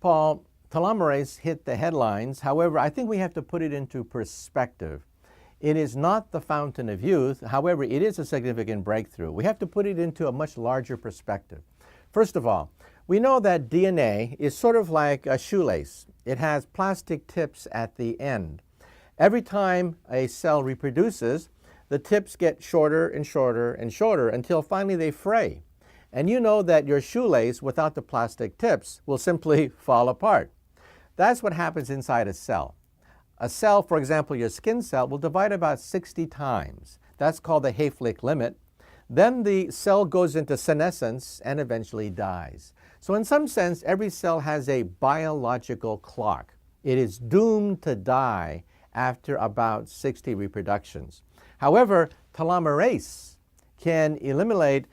Paul, telomerase hit the headlines. However, I think we have to put it into perspective. It is not the fountain of youth. However, it is a significant breakthrough. We have to put it into a much larger perspective. First of all, we know that DNA is sort of like a shoelace. It has plastic tips at the end. Every time a cell reproduces, the tips get shorter and shorter and shorter until finally they fray. And you know that your shoelace without the plastic tips will simply fall apart. That's what happens inside a cell. A cell, for example, your skin cell, will divide about 60 times. That's called the Hayflick limit. Then the cell goes into senescence and eventually dies. So in some sense, every cell has a biological clock. It is doomed to die after about 60 reproductions. However, telomerase can eliminate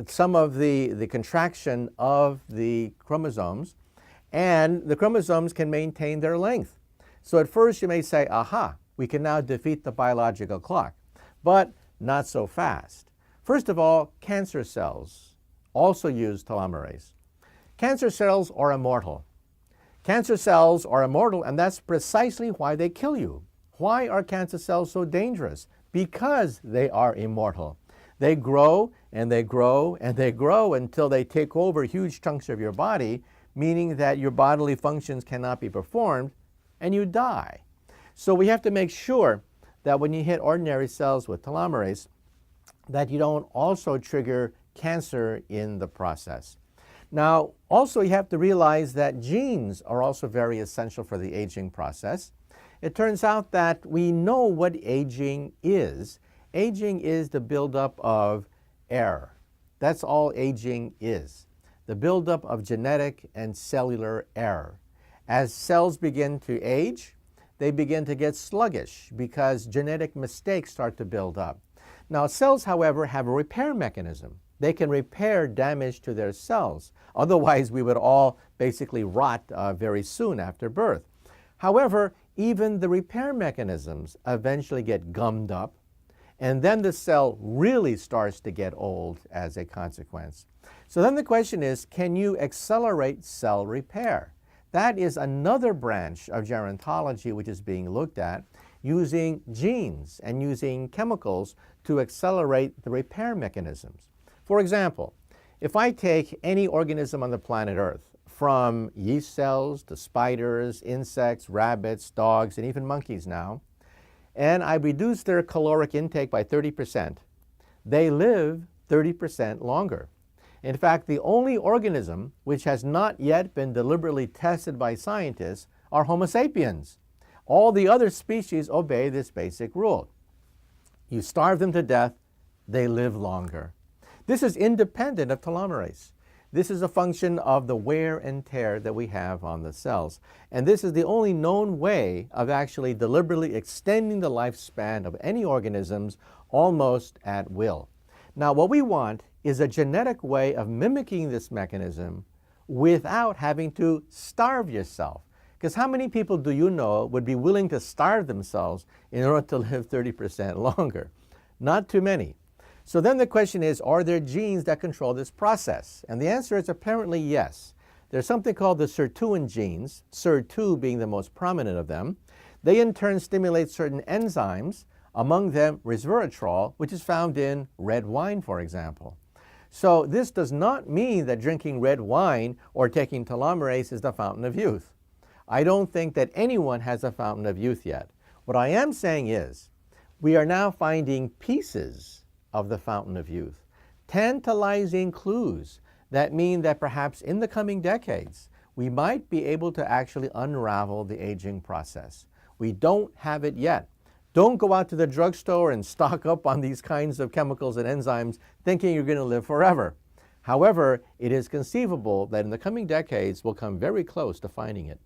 some of the contraction of the chromosomes, and the chromosomes can maintain their length. So at first you may say, aha, we can now defeat the biological clock, but not so fast. First of all, cancer cells also use telomerase. Cancer cells are immortal. Cancer cells are immortal, and that's precisely why they kill you. Why are cancer cells so dangerous? Because they are immortal. They grow and they grow and they grow until they take over huge chunks of your body, meaning that your bodily functions cannot be performed, and you die. So we have to make sure that when you hit ordinary cells with telomerase, that you don't also trigger cancer in the process. Now, also you have to realize that genes are also very essential for the aging process. It turns out that we know what aging is. Aging is the buildup of error. That's all aging is, the buildup of genetic and cellular error. As cells begin to age, they begin to get sluggish because genetic mistakes start to build up. Now, cells, however, have a repair mechanism. They can repair damage to their cells. Otherwise, we would all basically rot very soon after birth. However, even the repair mechanisms eventually get gummed up, and then the cell really starts to get old as a consequence. So then the question is, can you accelerate cell repair? That is another branch of gerontology which is being looked at, using genes and using chemicals to accelerate the repair mechanisms. For example, if I take any organism on the planet Earth, from yeast cells to spiders, insects, rabbits, dogs, and even monkeys now, and I reduce their caloric intake by 30%, they live 30% longer. In fact, the only organism which has not yet been deliberately tested by scientists are Homo sapiens. All the other species obey this basic rule. You starve them to death, they live longer. This is independent of telomerase. This is a function of the wear and tear that we have on the cells. And this is the only known way of actually deliberately extending the lifespan of any organisms almost at will. Now, what we want is a genetic way of mimicking this mechanism without having to starve yourself. Because how many people do you know would be willing to starve themselves in order to live 30% longer? Not too many. So then the question is, are there genes that control this process? And the answer is apparently yes. There's something called the sirtuin genes, SIR2 being the most prominent of them. They in turn stimulate certain enzymes, among them resveratrol, which is found in red wine, for example. So this does not mean that drinking red wine or taking telomerase is the fountain of youth. I don't think that anyone has a fountain of youth yet. What I am saying is, we are now finding pieces of the fountain of youth, tantalizing clues that mean that perhaps in the coming decades, we might be able to actually unravel the aging process. We don't have it yet. Don't go out to the drugstore and stock up on these kinds of chemicals and enzymes thinking you're going to live forever. However, it is conceivable that in the coming decades we'll come very close to finding it.